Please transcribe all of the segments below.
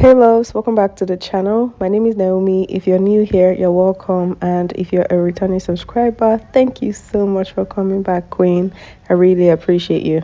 Hey loves, welcome back to the channel. My name is Naomi. If you're new here, you're welcome, and if you're a returning subscriber, thank you so much for coming back, Queen. I really appreciate you.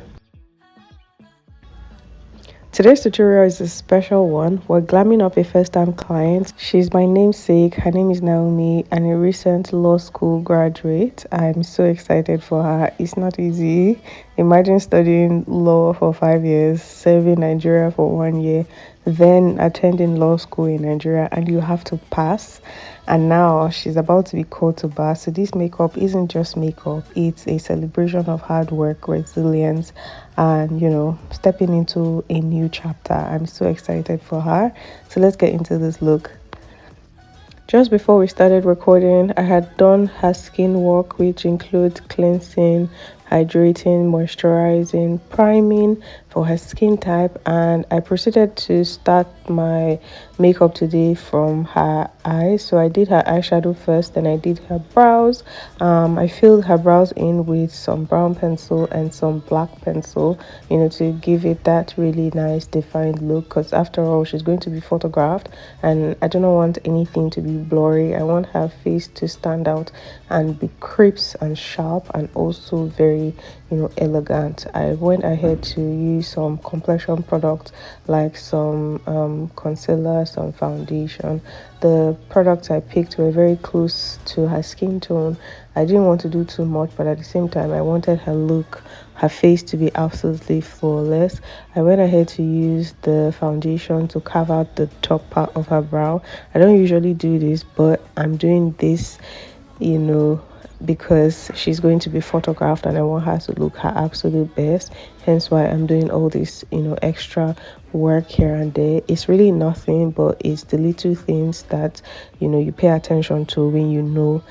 Today's tutorial is a special one. We're glamming up a first-time client. She's my namesake. Her name is Naomi and a recent law school graduate. I'm so excited for her. It's not easy. Imagine studying law for 5 years, serving Nigeria for 1 year, then attending law school in Nigeria, and you have to pass. And now she's about to be called to bar. So this makeup isn't just makeup, it's a celebration of hard work, resilience, and stepping into a new chapter. I'm so excited for her. So let's get into this look. Just before we started recording, I had done her skin work, which includes cleansing, hydrating, moisturizing, priming for her skin type, and I proceeded to start my makeup today from her eyes. So I did her eyeshadow first, then I did her brows. I filled her brows in with some brown pencil and some black pencil, to give it that really nice defined look, because after all, she's going to be photographed and I do not want anything to be blurry. I want her face to stand out and be crisp and sharp and also very elegant. I went ahead to use some complexion products like some concealer, some foundation. The products I picked were very close to her skin tone. I didn't want to do too much, but at the same time I wanted her face to be absolutely flawless. I went ahead to use the foundation to carve out the top part of her brow. I don't usually do this, but I'm doing this because she's going to be photographed and I want her to look her absolute best. Hence why I'm doing all this extra work here and there. It's really nothing, but it's the little things that you pay attention to when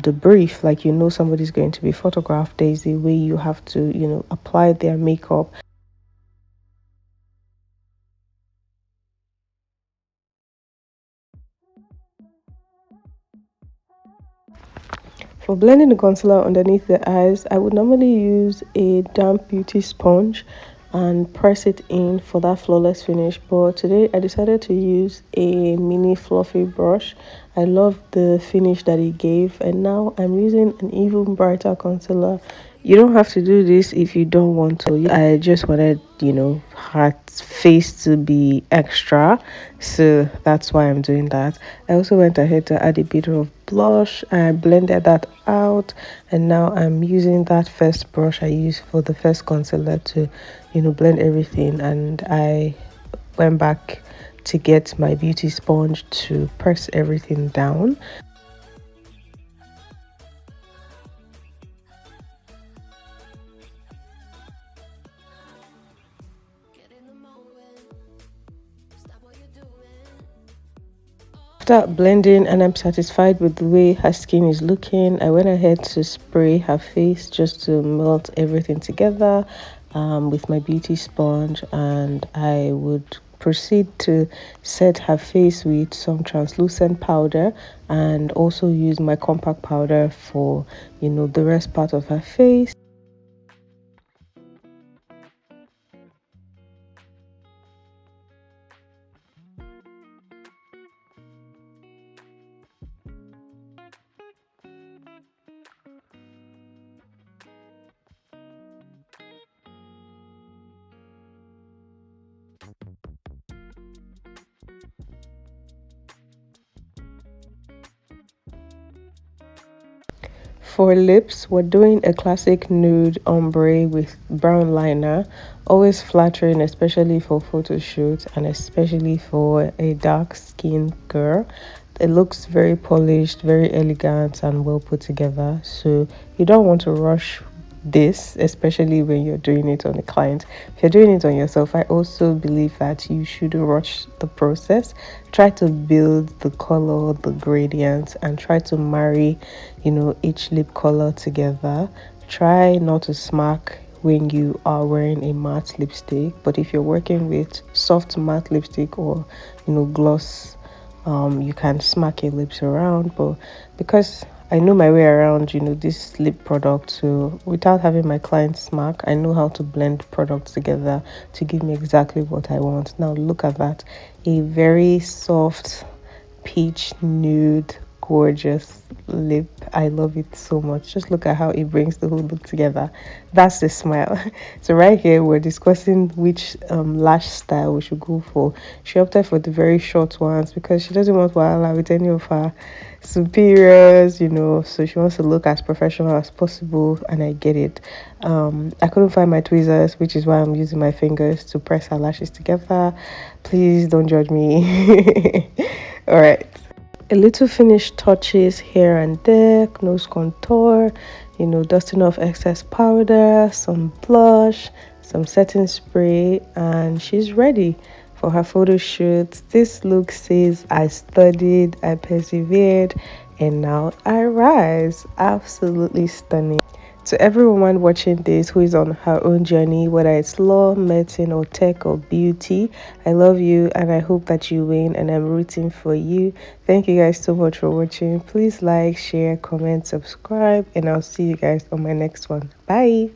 the brief, like somebody's going to be photographed. There's a way you have to apply their makeup. For blending the concealer underneath the eyes, I would normally use a damp beauty sponge and press it in for that flawless finish, but today I decided to use a mini fluffy brush. I love the finish that it gave, and now I'm using an even brighter concealer. You don't have to do this if you don't want to. I just wanted her face to be extra, so that's why I'm doing that. I also went ahead to add a bit of blush. I blended that out, and now I'm using that first brush I used for the first concealer to blend everything, and I went back to get my beauty sponge to press everything down. After blending and I'm satisfied with the way her skin is looking, I went ahead to spray her face just to melt everything together with my beauty sponge, and I would proceed to set her face with some translucent powder and also use my compact powder for the rest part of her face. For lips, we're doing a classic nude ombre with brown liner, always flattering, especially for photo shoots and especially for a dark skinned girl. It looks very polished, very elegant and well put together, so you don't want to rush this, especially when you're doing it on a client. If you're doing it on yourself, I also believe that you shouldn't rush the process. Try to build the color, the gradient, and try to marry each lip color together. Try not to smack when you are wearing a matte lipstick, but if you're working with soft matte lipstick or gloss, you can smack your lips around. But because I know my way around, this lip product. So without having my clients mark, I know how to blend products together to give me exactly what I want. Now look at that, a very soft peach nude gorgeous lip. I love it so much. Just look at how it brings the whole look together. That's the smile. So right here we're discussing which lash style we should go for. She opted for the very short ones because she doesn't want to with any of her superiors, so she wants to look as professional as possible, and I get it. I couldn't find my tweezers, which is why I'm using my fingers to press her lashes together. Please don't judge me. All right, a little finished touches here and there, nose contour, dusting off excess powder, some blush, some setting spray, and she's ready for her photo shoot. This look says I studied, I persevered, and now I rise. Absolutely stunning. To everyone watching this who is on her own journey, whether it's law, medicine, or tech, or beauty, I love you and I hope that you win, and I'm rooting for you. Thank you guys so much for watching. Please like, share, comment, subscribe, and I'll see you guys on my next one. Bye.